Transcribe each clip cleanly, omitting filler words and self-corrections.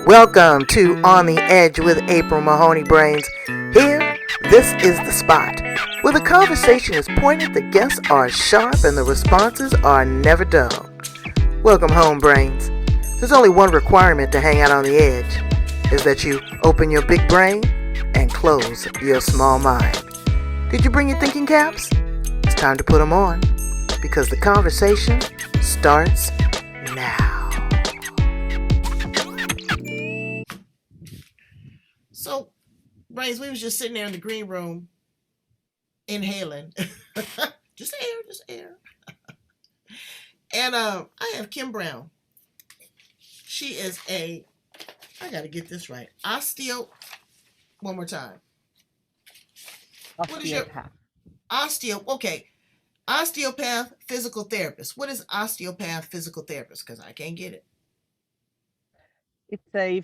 Welcome to On the Edge with April Mahoney Brains. Here, this is the spot where the conversation is pointed, the guests are sharp, and the responses are never dull. Welcome home, Brains. There's only one requirement to hang out on the edge, is that you open your big brain and close your small mind. Did you bring your thinking caps? It's time to put them on, because the conversation starts now. So, Brains, we was just sitting there in the green room, inhaling. just air. And I have Kim Brown. She is I gotta get this right. One more time. What is your Osteopath physical therapist. What is osteopath physical therapist? Because I can't get it. It's a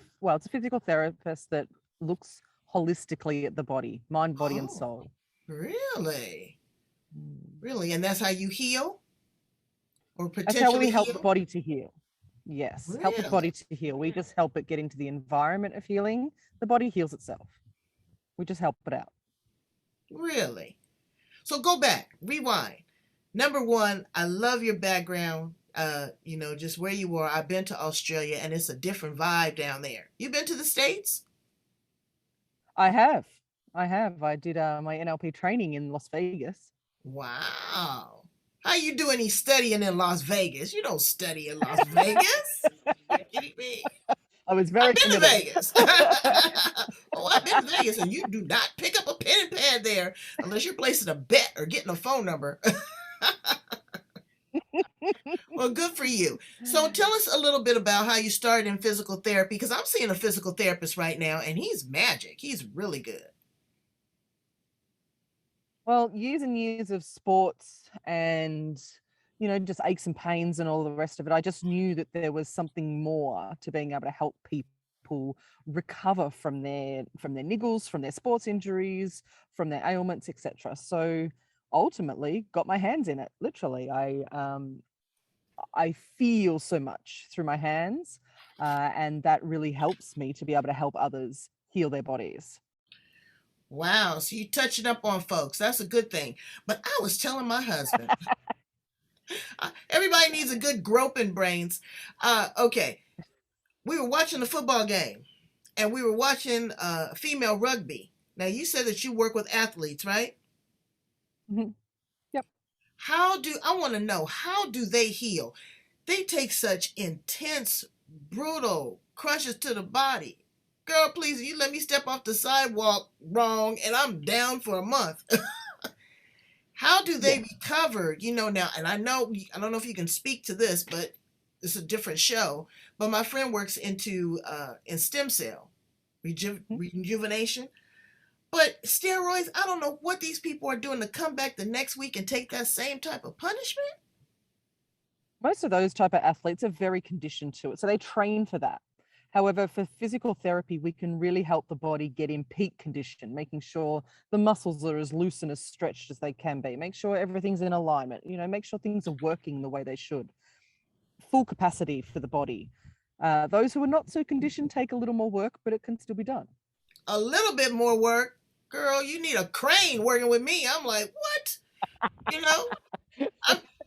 physical therapist that looks holistically at the body, mind, body, and soul. Really? Really? And that's how you heal? Or potentially That's how we help heal? the body to heal. Yes, really? Help the body to heal. We just help it get into the environment of healing. The body heals itself. We just help it out. Really? So go back, rewind. Number one, I love your background. Just where you were. I've been to Australia and it's a different vibe down there. You been to the States? I have. I did my NLP training in Las Vegas. Wow. How you do any studying in Las Vegas? You don't study in Las Vegas. Are you kidding me? I was very committed. I've been to Vegas. I've been to Vegas, and you do not pick up a pen and pad there unless you're placing a bet or getting a phone number. Well, good for you. So tell us a little bit about how you started in physical therapy, because I'm seeing a physical therapist right now, and he's magic. He's really good. Well, years and years of sports and, just aches and pains and all the rest of it. I just knew that there was something more to being able to help people recover from their niggles, from their sports injuries, from their ailments, etc. So ultimately got my hands in it. Literally, I feel so much through my hands, and that really helps me to be able to help others heal their bodies. Wow, so you touching up on folks. That's a good thing. But I was telling my husband, everybody needs a good groping, Brains. Okay, we were watching the football game, and we were watching female rugby. Now, you said that you work with athletes, right? Mm-hmm. Yep. I want to know, how do they heal? They take such intense, brutal crushes to the body. Girl, please, you let me step off the sidewalk wrong and I'm down for a month. How do they recover? Now, and I don't know if you can speak to this, but it's a different show. But my friend works in stem cell rejuvenation. But steroids, I don't know what these people are doing to come back the next week and take that same type of punishment. Most of those type of athletes are very conditioned to it, so they train for that. However, for physical therapy, we can really help the body get in peak condition, making sure the muscles are as loose and as stretched as they can be. Make sure everything's in alignment, make sure things are working the way they should. Full capacity for the body. Those who are not so conditioned take a little more work, but it can still be done. A little bit more work? Girl, you need a crane working with me. I'm like, what?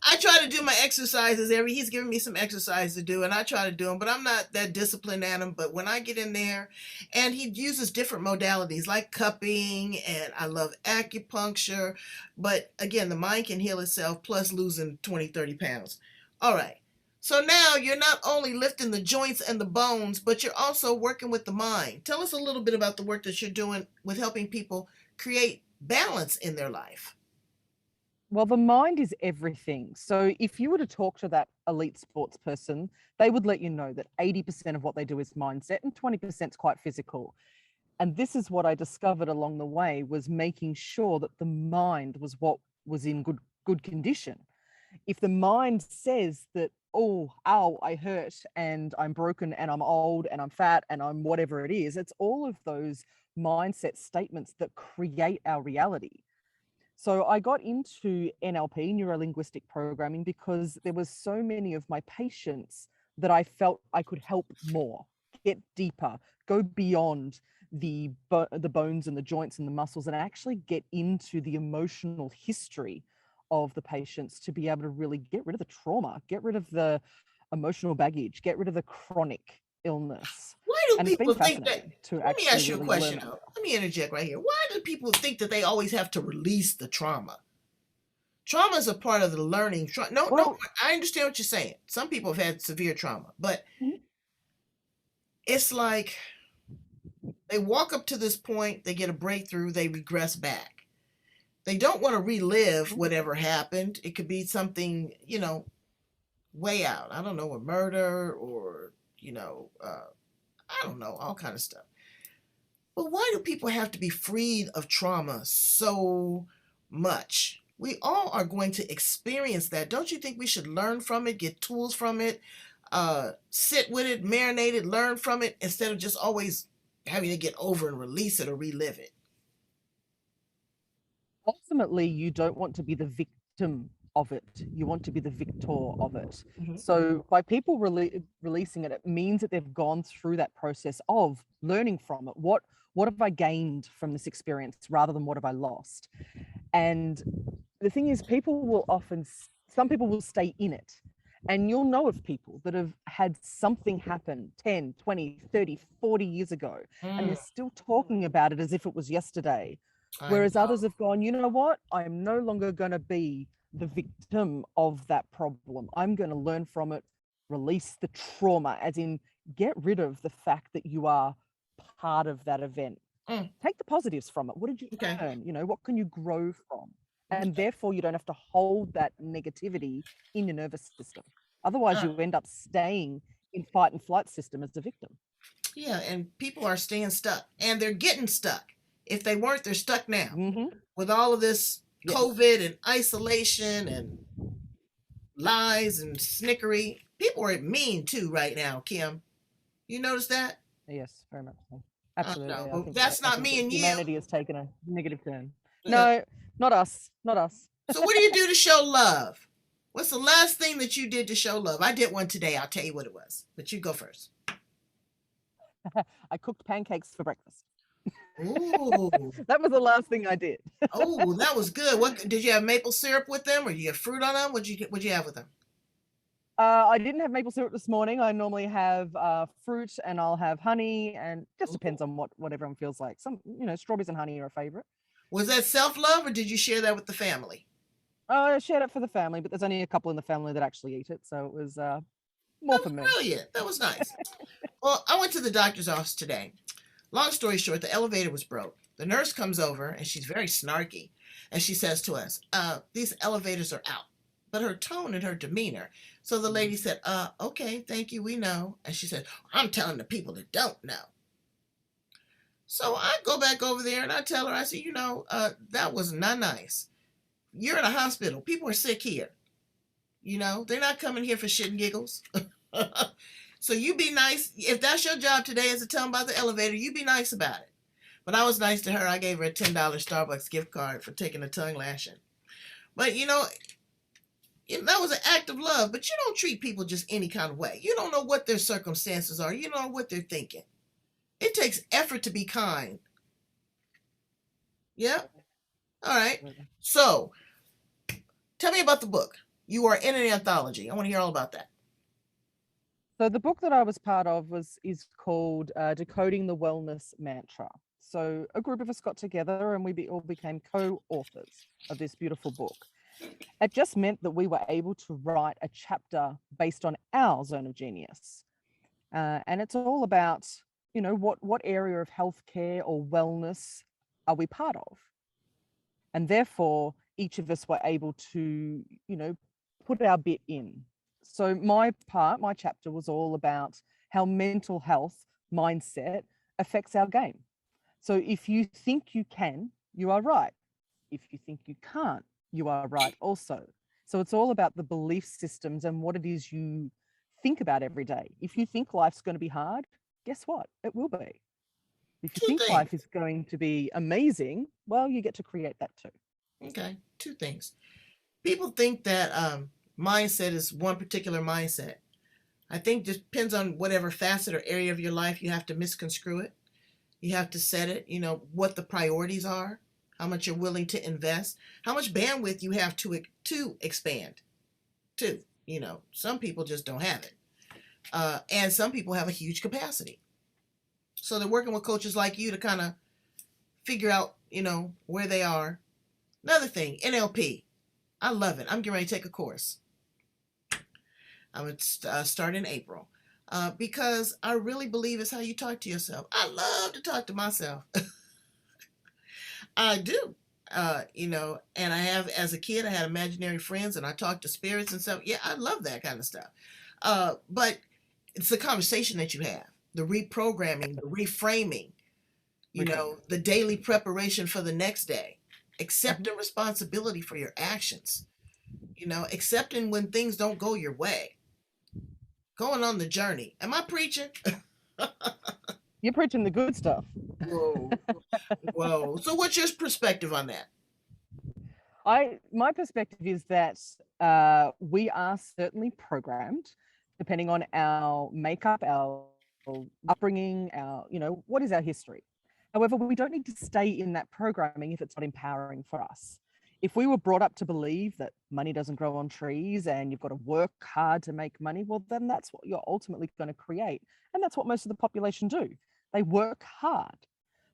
I try to do my exercises he's giving me some exercise to do, and I try to do them, but I'm not that disciplined at them. But when I get in there, and he uses different modalities like cupping, and I love acupuncture. But again, the mind can heal itself, plus losing 20, 30 pounds. All right. So now you're not only lifting the joints and the bones, but you're also working with the mind. Tell us a little bit about the work that you're doing with helping people create balance in their life. Well, the mind is everything. So if you were to talk to that elite sports person, they would let you know that 80% of what they do is mindset and 20% is quite physical. And this is what I discovered along the way, was making sure that the mind was what was in good condition. If the mind says that, oh, ow, I hurt and I'm broken and I'm old and I'm fat and I'm whatever it is, it's all of those mindset statements that create our reality. So I got into NLP, neuro-linguistic programming, because there was so many of my patients that I felt I could help more, get deeper, go beyond the bones and the joints and the muscles, and actually get into the emotional history of the patients to be able to really get rid of the trauma, get rid of the emotional baggage, get rid of the chronic illness. Why do And it's been people think that? fascinating to Let me actually ask you a really question. learn. Let me interject right here. Why do people think that they always have to release the trauma? Trauma is a part of the learning. No, I understand what you're saying. Some people have had severe trauma, but it's like they walk up to this point, they get a breakthrough, they regress back. They don't want to relive whatever happened. It could be something, way out. I don't know, a murder or, I don't know, all kind of stuff. But why do people have to be freed of trauma so much? We all are going to experience that. Don't you think we should learn from it, get tools from it, sit with it, marinate it, learn from it, instead of just always having to get over and release it or relive it? Ultimately, you don't want to be the victim of it. You want to be the victor of it. Mhm. So by people releasing it, it means that they've gone through that process of learning from it. What have I gained from this experience rather than what have I lost? And the thing is, some people will stay in it. And you'll know of people that have had something happen 10, 20, 30, 40 years ago, and they're still talking about it as if it was yesterday. Whereas others have gone, you know what? I'm no longer going to be the victim of that problem. I'm going to learn from it, release the trauma, as in get rid of the fact that you are part of that event. Take the positives from it. What did you learn? What can you grow from? And therefore, you don't have to hold that negativity in your nervous system. Otherwise, you end up staying in fight and flight system as a victim. Yeah, and people are staying stuck, and they're getting stuck. If they weren't, they're stuck now. With all of this COVID and isolation and lies and snickery, people are mean too right now, Kim. You notice that? Yes, very much so. Absolutely. No, but that's not me and you. Humanity has taken a negative turn. No, not us. Not us. So what do you do to show love? What's the last thing that you did to show love? I did one today. I'll tell you what it was. But you go first. I cooked pancakes for breakfast. Ooh. That was the last thing I did. Oh, that was good. What did you have maple syrup with them, or you have fruit on them? What'd you have with them? I didn't have maple syrup this morning. I normally have fruit, and I'll have honey, and just depends on what everyone feels like. Some, strawberries and honey are a favorite. Was that self-love, or did you share that with the family? I shared it for the family, but there's only a couple in the family that actually eat it, so it was more for me. Brilliant. That was nice. Well, I went to the doctor's office today. Long story short, the elevator was broke. The nurse comes over, and she's very snarky, and she says to us, these elevators are out. But her tone and her demeanor. So the lady said, okay, thank you, we know. And she said, I'm telling the people that don't know. So I go back over there and I tell her, I say, that was not nice. You're in a hospital. People are sick here. They're not coming here for shit and giggles. So you be nice. If that's your job today is to tell them about the elevator, you be nice about it. But I was nice to her. I gave her a $10 Starbucks gift card for taking a tongue lashing. But, that was an act of love. But you don't treat people just any kind of way. You don't know what their circumstances are. You don't know what they're thinking. It takes effort to be kind. Yeah? All right. So, tell me about the book. You are in an anthology. I want to hear all about that. So the book that I was part of is called Decoding the Wellness Mantra. So a group of us got together and we all became co-authors of this beautiful book. It just meant that we were able to write a chapter based on our zone of genius. And it's all about, what area of healthcare or wellness are we part of? And therefore, each of us were able to, put our bit in. So my chapter was all about how mental health mindset affects our game. So if you think you can, you are right. If you think you can't, you are right also. So it's all about the belief systems and what it is you think about every day. If you think life's going to be hard, guess what? It will be. If you think life is going to be amazing, well, you get to create that too. Okay, two things. People think that mindset is one particular mindset. I think it depends on whatever facet or area of your life you have to misconstrue it. You have to set it, what the priorities are, how much you're willing to invest, how much bandwidth you have to expand too. Some people just don't have it. And some people have a huge capacity. So they're working with coaches like you to kind of figure out, where they are. Another thing, NLP. I love it. I'm getting ready to take a course. I'm going to start in April because I really believe it's how you talk to yourself. I love to talk to myself. I do. And I have, as a kid, I had imaginary friends and I talked to spirits and stuff. Yeah, I love that kind of stuff. But it's the conversation that you have, the reprogramming, the reframing, the daily preparation for the next day, accepting responsibility for your actions, accepting when things don't go your way, going on the journey. Am I preaching? You're preaching the good stuff. Whoa. Whoa. So what's your perspective on that? My perspective is that we are certainly programmed, depending on our makeup, our upbringing, our, what is our history. However, we don't need to stay in that programming if it's not empowering for us. If we were brought up to believe that money doesn't grow on trees and you've got to work hard to make money, well, then that's what you're ultimately going to create. And that's what most of the population do. They work hard,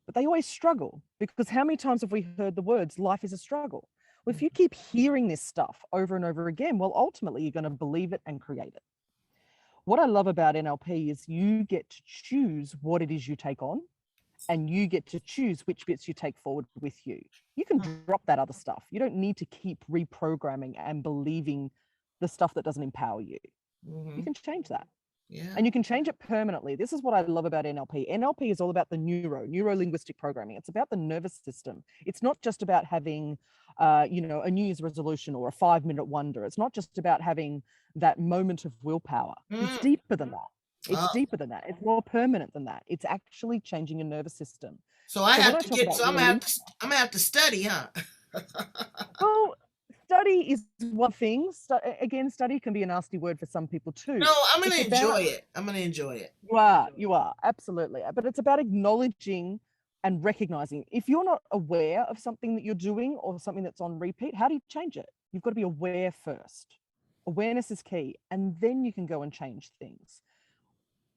but they always struggle, because how many times have we heard the words, life is a struggle? Well, if you keep hearing this stuff over and over again, well, ultimately you're going to believe it and create it. What I love about NLP is you get to choose what it is you take on, and you get to choose which bits you take forward with you. You can drop that other stuff. You don't need to keep reprogramming and believing the stuff that doesn't empower you. You can change that. Yeah. And you can change it permanently. This is what I love about NLP. NLP is all about the neuro-linguistic programming. It's about the nervous system. It's not just about having, a New Year's resolution or a 5-minute wonder. It's not just about having that moment of willpower. It's deeper than that. It's deeper than that. It's more permanent than that. It's actually changing your nervous system. So I'm gonna have to study, huh? Well, study is one thing. Again, study can be a nasty word for some people too. No, I'm gonna enjoy it. I'm gonna enjoy it. You are absolutely. But it's about acknowledging and recognizing. If you're not aware of something that you're doing or something that's on repeat, how do you change it? You've got to be aware first. Awareness is key, and then you can go and change things.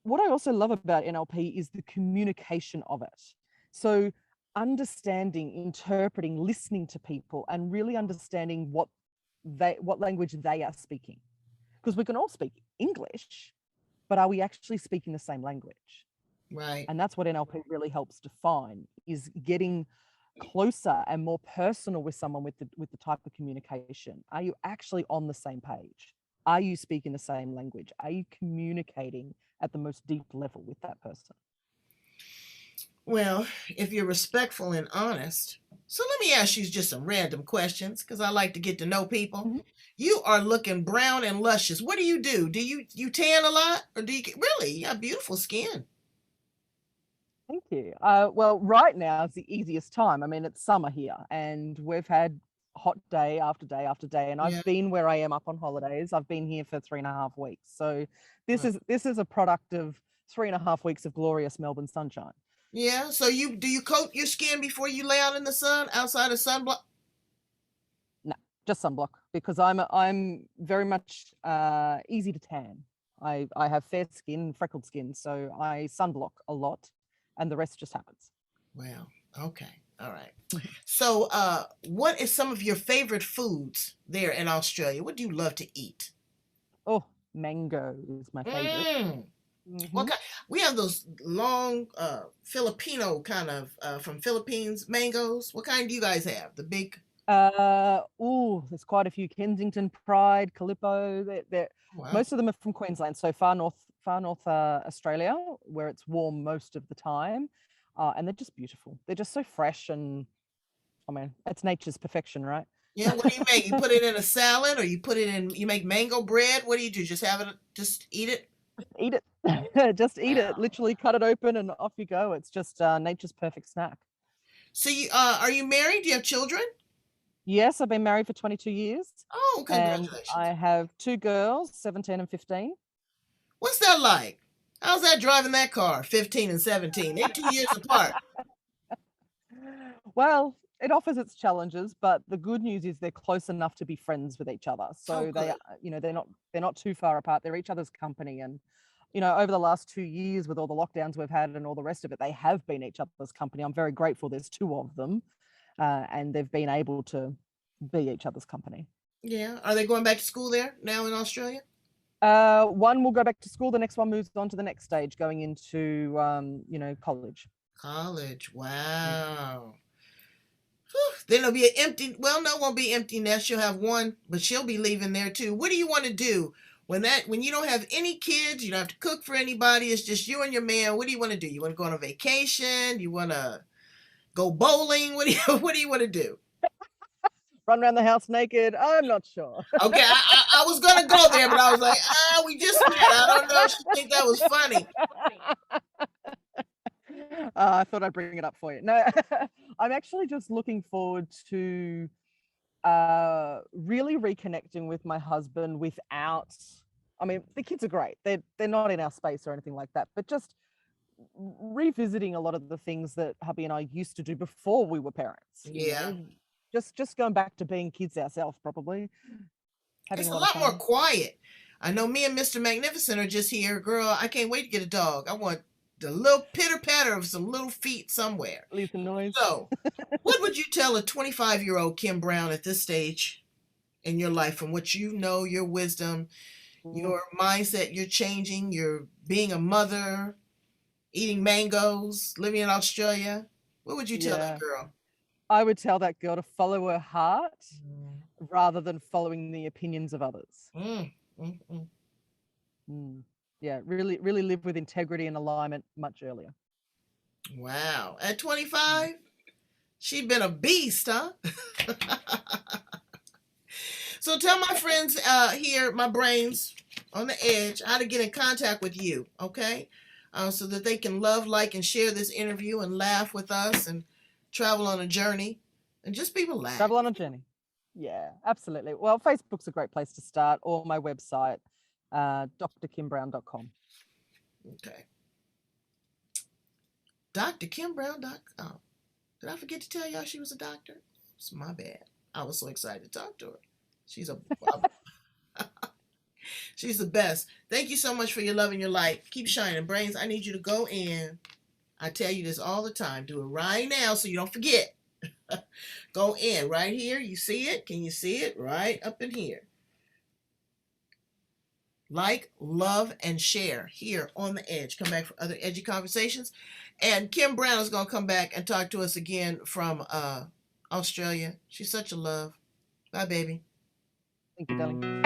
What I also love about NLP is the communication of it. So understanding, interpreting, listening to people, and really understanding what language they are speaking. Because we can all speak English, but are we actually speaking the same language? Right. And that's what NLP really helps define, is getting closer and more personal with someone with the type of communication. Are you actually on the same page? Are you speaking the same language? Are you communicating at the most deep level with that person? Well, if you're respectful and honest, so let me ask you just some random questions, because I like to get to know people. You are looking brown and luscious. What do? Do you tan a lot, or do you really? You have beautiful skin. Thank you. Well, right now it's the easiest time. I mean, it's summer here, and we've had hot day after day after day, and I've been where I am up on holidays. I've been here for 3.5 weeks, so this is a product of 3.5 weeks of glorious Melbourne sunshine. Yeah. So do you coat your skin before you lay out in the sun, outside of sunblock? No, just sunblock, because I'm very much easy to tan. I have fair skin, freckled skin, so I sunblock a lot, and the rest just happens. Wow. Okay. All right. So what is some of your favorite foods there in Australia? What do you love to eat? Oh, mango is my favorite. What kind? We have those long Filipino kind of from Philippines mangoes. What kind do you guys have? The big. There's quite a few. Kensington Pride, Calippo. Wow. Most of them are from Queensland, so far north Australia, where it's warm most of the time, and they're just beautiful. They're just so fresh, and I mean, it's nature's perfection, right? Yeah. What do you make? You put it in a salad, or you make mango bread? What do you do? Just have it? Just eat it? Eat it. Just eat it. Literally cut it open and off you go. It's just nature's perfect snack. So are you married? Do you have children? Yes, I've been married for 22 years. Oh, congratulations. And I have 2 girls, 17 and 15. What's that like? How's that driving that car? 15 and 17. They're 2 years apart. Well, it offers its challenges, but the good news is they're close enough to be friends with each other. So they, Good. they're not too far apart. They're each other's company, and over the last 2 years with all the lockdowns we've had and all the rest of it, they have been each other's company. I'm very grateful. There's two of them, and they've been able to be each other's company. Yeah. Are they going back to school there now in Australia? One will go back to school. The next one moves on to the next stage, going into college. College. Wow. Whew. Then it'll be an empty. Well, no, it won't be empty nest. She'll have one, but she'll be leaving there too. What do you want to do when you don't have any kids? You don't have to cook for anybody. It's just you and your man. What do you want to do? You want to go on a vacation? You want to go bowling? What do you want to do? Run around the house naked? I'm not sure. Okay, I was gonna go there, but I was like, we just met. I don't know if she think that was funny. I thought I'd bring it up for you. No, I'm actually just looking forward to really reconnecting with my husband without. I mean, the kids are great. They're not in our space or anything like that, but just revisiting a lot of the things that hubby and I used to do before we were parents. Yeah. Just going back to being kids ourselves, probably. It's a lot more quiet. I know me and Mr. Magnificent are just here. Girl, I can't wait to get a dog. I want the little pitter-patter of some little feet somewhere. Leave some noise. So, what would you tell a 25-year-old Kim Brown at this stage in your life, from what you know, your wisdom, your mindset, you're changing, you're being a mother, eating mangoes, living in Australia? What would you tell that girl? I would tell that girl to follow her heart rather than following the opinions of others. Yeah, really, really live with integrity and alignment much earlier. Wow. At 25, she'd been a beast, huh? So tell my friends here, my brains on the edge, how to get in contact with you, okay? So that they can love, like, and share this interview and laugh with us and travel on a journey and just be relaxed. Travel on a journey. Yeah, absolutely. Well, Facebook's a great place to start, or my website, drkimbrown.com. Okay. drkimbrown.com. Did I forget to tell y'all she was a doctor? It's my bad. I was so excited to talk to her. She's she's the best. Thank you so much for your love and your light. Keep shining. Brains, I need you to go in. I tell you this all the time. Do it right now so you don't forget. Go in right here. You see it? Can you see it? Right up in here. Like, love, and share here on the edge. Come back for other edgy conversations. And Kim Brown is going to come back and talk to us again from Australia. She's such a love. Bye, baby. Thank you, darling.